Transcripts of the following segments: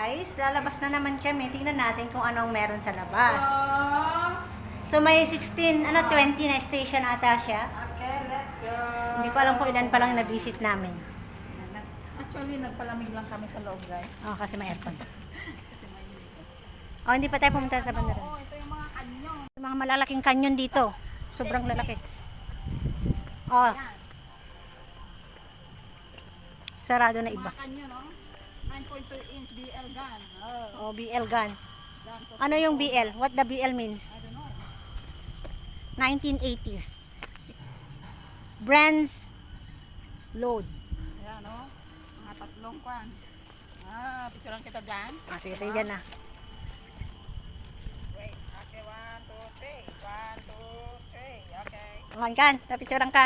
guys, lalabas na naman kami. Tingnan natin kung anong meron sa labas. So may 16, 20 na station ata siya. Okay, let's go. Hindi ko alam kung ilan pa lang na-visit namin. Actually, nagpalamig lang kami sa loob, guys. Oh, kasi may aircon. Kasi mainit. Oh, hindi pa tayo pumunta sa bandara. Oo, ito yung mga kanyon. Mga malalaking kanyon dito. Sobrang lalaki. Oh, sarado na iba. Mga kanyon, no? 9.2 inch BL gun. Oh, BL gun. Gun to- Ano yung BL? What the BL means? I don't know. 1980s. Brands load. Ayan, no? Mga tatlong kwan. Picturean kita dyan. Ah, sige, sige dyan na. Wait, okay, 1, 2, 3. 1, 2, 3. Okay. Ngayon kan, napicturean ka.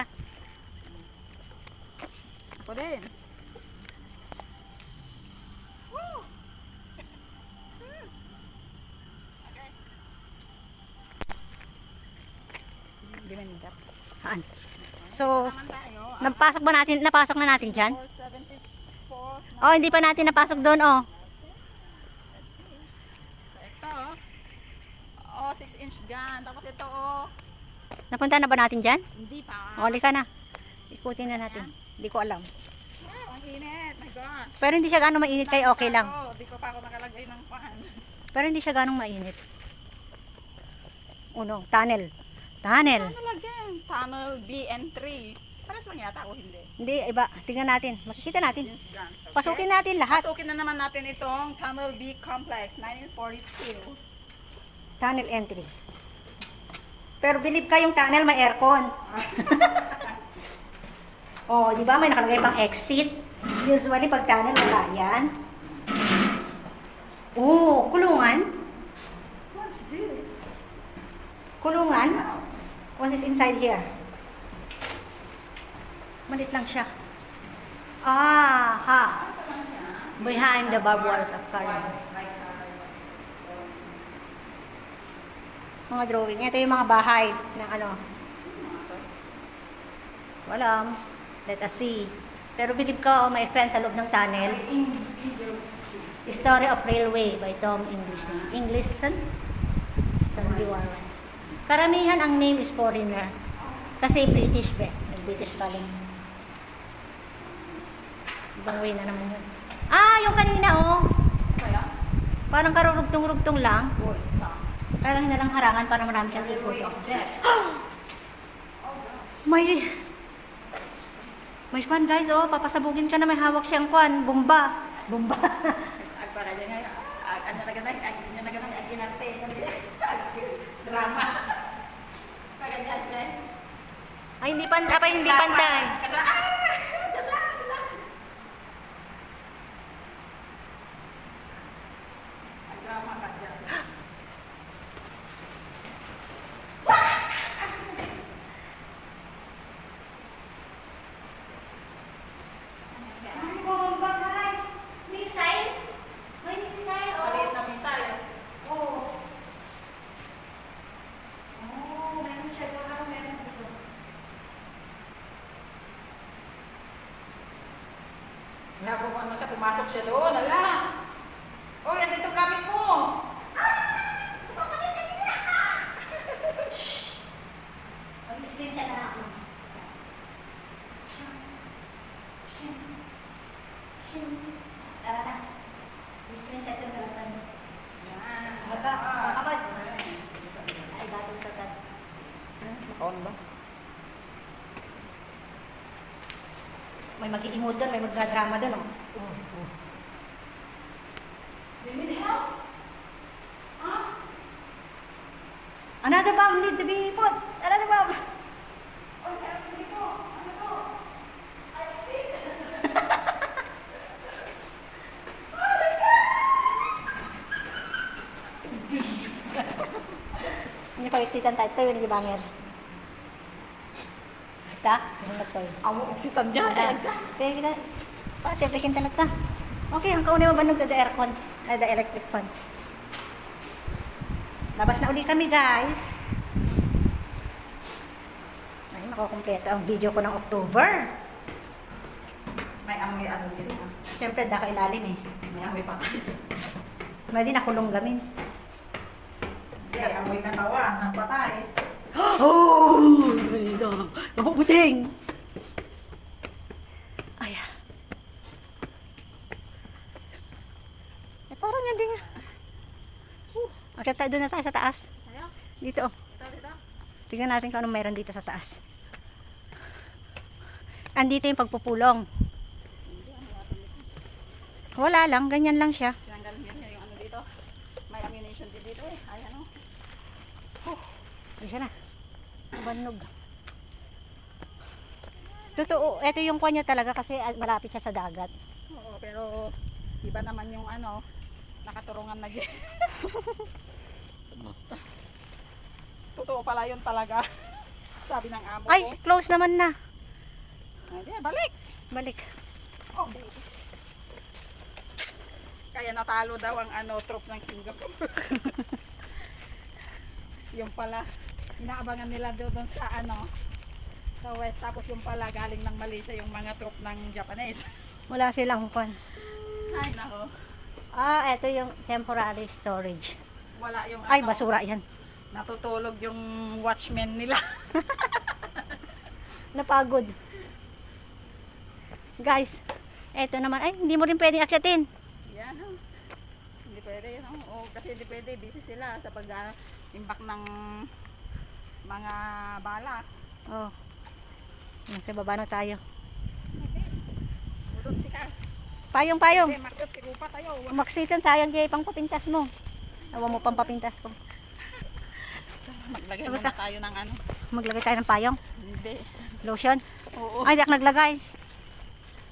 Ako din. Hindi na nindap. Haan. So, Naman tayo. napasok na natin dyan? 474. Oh, hindi pa natin napasok doon, oh. So, ito. Oh, 6-inch gun. Tapos ito, oh. Napunta na ba natin dyan? Hindi pa. O, ka na. Ikutin na natin. Hindi ko alam. Wow, ang init. My God. Pero hindi siya ganong mainit kayo, okay lang. Hindi ko pa ako nakalagay ng pan. Pero hindi siya ganong mainit. Uno, tunnel. Tunnel. Ano lagyan? Tunnel BN3. Paras lang yata ako hindi. Hindi, iba. Tingnan natin. Makikita natin. Since guns. Okay? Pasukin natin lahat. Pasukin na naman natin itong Tunnel B Complex 1942. Tunnel entry. Pero believe kayong tunnel may aircon. Oh, di ba may nakalagay pang exit? Usually pag tunnel wala yan. Oh, kulungan. What's this? Kulungan. What is inside here? Malit lang siya. Ah, ha. Behind the barbed wires of current. Mga drawing. Ito yung mga bahay ng ano. Walam. Let us see. Pero believe ko, my friend, sa loob ng tunnel. Story of Railway by Tom Ingliston. Stanley Warren. Karamihan ang name is foreigner. Kasi British ba? British paling. Ibang way na naman yun. Ah, yung kanina oh. Kaya? Parang karurugtong-rugtong lang. Boy, sa Parang nalang harangan para marami siyang Railway ikot. of Death. May kwan guys, oh, papasabugin ka na may hawak siyang kwan, bomba. Bomba. Agpara niya nga. Ano na ganay? Ano na ganay? Ang inarte. Drama. Kaganyan sila. Ay, hindi pantay, hindi pantay. Drama ka dyan. Ay, bomba guys. Missile. May missile, oh. Maliit na missile. Oh. Oh, meron siya. Ano meron dito? Nabukuan mo siya, pumasok siya doon. Ala! Uy, andito yung gamit mo! Mag-screen siya na ako. Tara na. Screen siya ito talatan. Baka, makapad. Ay, batong tatad. On ba? May mag-iimod doon, may magdrama doon, oh. You need help? Another bomb need to be put. Another bomb. Oh, help me po. Ano to? I see. Hindi pa exitan tayo. Ito yun, yung banger. Ita? Yung nagtoy. Amo, exitan dyan. Kaya kita, siyempre kinta na ta. Okay, ang kaunay mo ba nagda aircon? Ay, the electric fan. Labas na uli kami, guys. Ay, makukumpleto ang video ko ng October. May amoy ano dito. Siyempre, daka ilalim eh. May amoy pa. Pwede nakulong gamin. Hindi, amoy katawan ng patay. Oh! Ito. Mapuputing! Ay. Eh, parang yan din yan. Akit tayo doon na tayo sa taas. Ayan, Dito, oh. dito. Tingnan natin kung anong meron dito sa taas. Andito yung pagpupulong. Wala lang, ganyan lang siya. Tinanggal niya yung ano dito. May ammunition din dito eh. Ayan o. Hindi siya na. Banog. Totoo, ito yung kuha niya talaga kasi malapit siya sa dagat. Oo, pero iba naman yung ano, nakaturungan na din. Totoo pala yun talaga. Sabi ng amo Ay, ko. close naman na. Hindi, balik. Balik. Oh, kaya natalo daw ang ano, troop ng Singapore. Yung pala, inaabangan nila doon sa ano, sa west. Tapos yung pala, galing ng Malaysia yung mga troop ng Japanese. Wala silang kwan. Ay, nako. Ah, ito yung temporary storage. Wala yung Ay, ano, basura yan. natutulog yung watchmen nila. Napagod. Guys, eto naman. Ay, hindi mo rin pwedeng akyatin. Yan, oh. Hindi pwede yun. Oh. Kasi hindi pwede, busy sila sa pag-imbak ng mga bala. Oh. Yan, sa baba na tayo. Udot si Ka. Payong, payong. Hindi, maksud si Rupa tayo. Maksitan, sayang Jay, pang papintas mo. Awa mo pang papintas ko. Maglagay Tapos muna tayo ng ano. Maglagay tayo ng payong. Hindi. Lotion. Oo. Ay, di ako naglagay.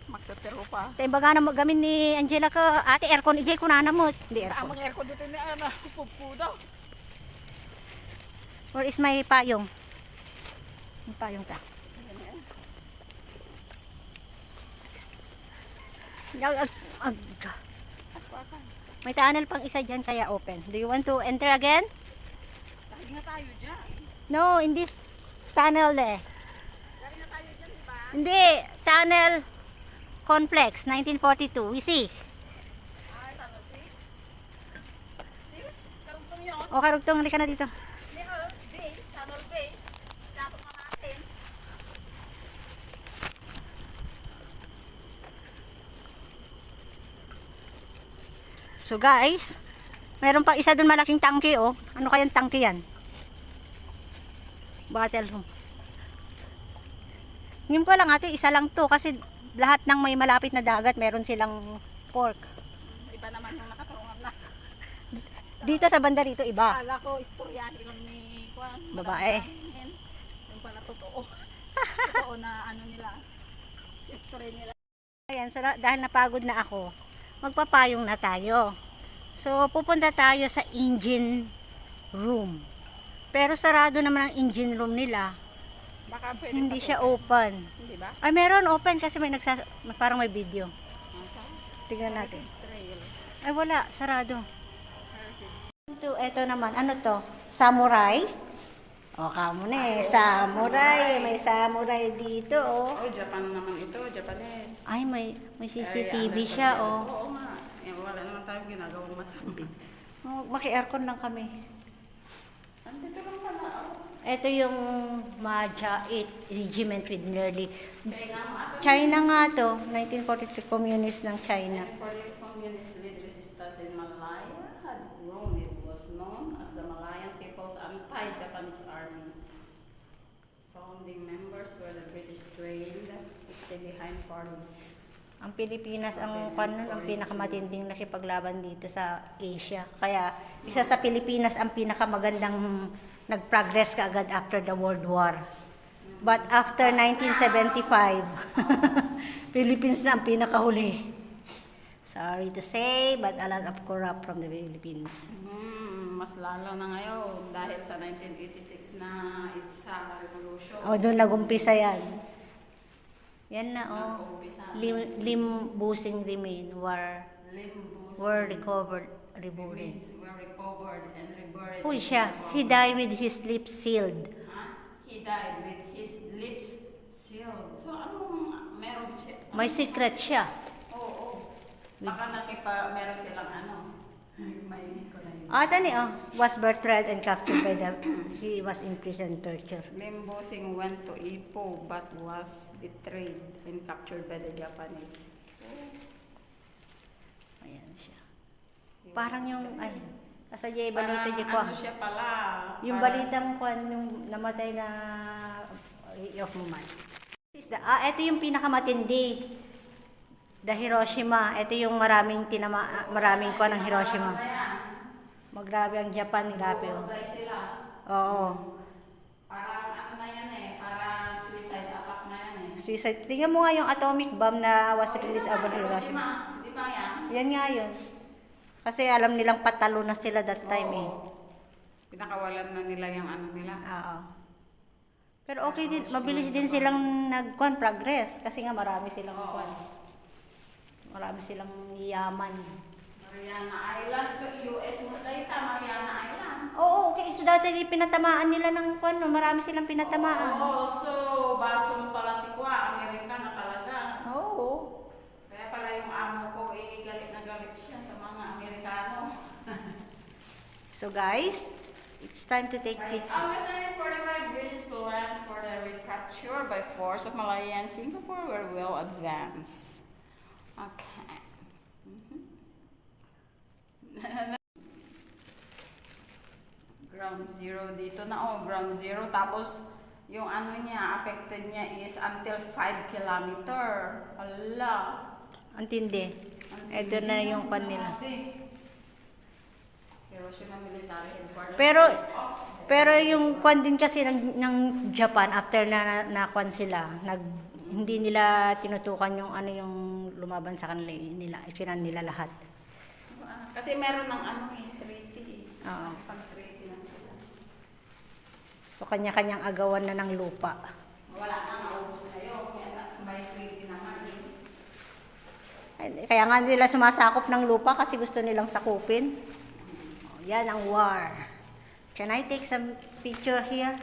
Maksud si Rupa. Tayo baga na magamin ni Angela ka. Ate, aircon, ijay ko na mo. Hindi aircon. Amang aircon dito ni Ana. Pupu daw. Where is my payong? May payong ta. May tunnel pang isa dyan kaya open. Do you want to enter again? Dahil nga tayo dyan. No, in this tunnel eh. Dahil nga tayo dyan, diba? Hindi, tunnel complex 1942. We see. Ay, tunnel C. Di, karugtong yun. O karugtong, halika na dito. Tunnel B. Tunnel B. Dapat na natin. So guys, meron pang isa dun malaking tangke oh. Ano kayang tangke yan? Bottle room. Ngayon ko lang ate, isa lang to kasi lahat ng may malapit na dagat meron silang pork. Iba naman yung nakaturungan na. Dito sa banda rito iba. Akala ko istoryahin lang ni Juan. Babae. Yung pala totoo. Totoo na ano nila. History nila. Ayan, so dahil napagod na ako, magpapayong na tayo. So pupunta tayo sa engine room. Pero sarado naman ang engine room nila. Baka pwede Hindi pa siya po. open. Hindi ba? Ay meron open kasi may parang may video. Okay. Tingnan natin. Trail. Ay wala, sarado. Ito naman, ano to? Samurai. O, kamo na eh. Samurai. May samurai dito, oh. Oh, Japan naman ito. Japanese. Ay, may CCTV Under siya, surveillance. oh. Oo nga. Eh, wala naman tayong ginagawang masama. Oh, maki-aircon lang kami. Andito lang pala. Oh. Ito yung Maja 8 Regiment with nearly... China nga. China nga to. 1943 Communist ng China. For the communist lead resistance in Malaya had grown, it was known as the Malayan People's Anti-Japanese Army. Founding members were the British trained to stay behind farms. Ang Pilipinas ang ang pinakamatinding nakipaglaban dito sa Asia. Kaya isa sa Pilipinas ang pinakamagandang nag-progress kaagad after the World War. But after 1975, Philippines na ang pinakahuli. Sorry to say, but a lot of corrupt from the Philippines. Mas lalo na ngayon dahil sa 1986 na IDSA Revolution. O, doon nag-umpisa yan. Yan na, oh. Nag-umpisa. Limbusing remain, were recovered, reburied. Remains were recovered and reburied. Uy in siya, the he bomb. died with his lips sealed. He died with his lips sealed. So, anong meron siya? May secret siya. Oo. Baka meron silang ano. May ko na yun. Tani, was betrayed and captured by the, he was imprisoned, torture. Lim Bosing went to Ipoh but was betrayed and captured by the Japanese. Ayan siya. Parang yung, nasa Jay Parang balita ko. ano siya pala. Yung parang- balitang kwan, yung namatay na of Muman. Ito yung pinakamatindi. The Hiroshima. Ito yung maraming maraming kwan ng Hiroshima. Magrabe ang Japan, grabe. Oo, patay sila. Oo. Parang ano na yan parang suicide attack na yan Suicide. Tingnan mo nga yung atomic bomb na was released over Hiroshima. Di ba yan? Yan nga yun. Kasi alam nilang patalo na sila that time Pinakawalan na nila yung ano nila. Oo. Pero okay din, mabilis din silang progress kasi nga marami silang marami silang yaman. Mariana Islands, US mo tayo, Mariana Island. Oo, okay. So dati pinatamaan nila ng marami silang pinatamaan. Oo, so basong pala tikwa, Amerika na talaga. Oo. Kaya pala yung amo ko, galit na galit siya sa mga Amerikano. So guys, it's time to take picture. August 945, British plans for the recapture by force of Malaya and Singapore were well advanced. Okay. Ground zero dito na, ground zero. Tapos, yung ano niya, affected niya is until 5 kilometer. Hala. Ang tindi. Ito na yung nila. Hiroshima Military Headquarters. Pero yung din kasi ng Japan after na sila, hindi nila tinutukan yung yung lumaban sa kanila nila lahat. Kasi meron ng treaty. Oo. Pag-treaty na sila. So kanya-kanyang agawan na ng lupa. Wala nang naubos kayo. May treaty naman Kaya nga nila sumasakop ng lupa kasi gusto nilang sakupin. Yan ang war. Can I take some picture here?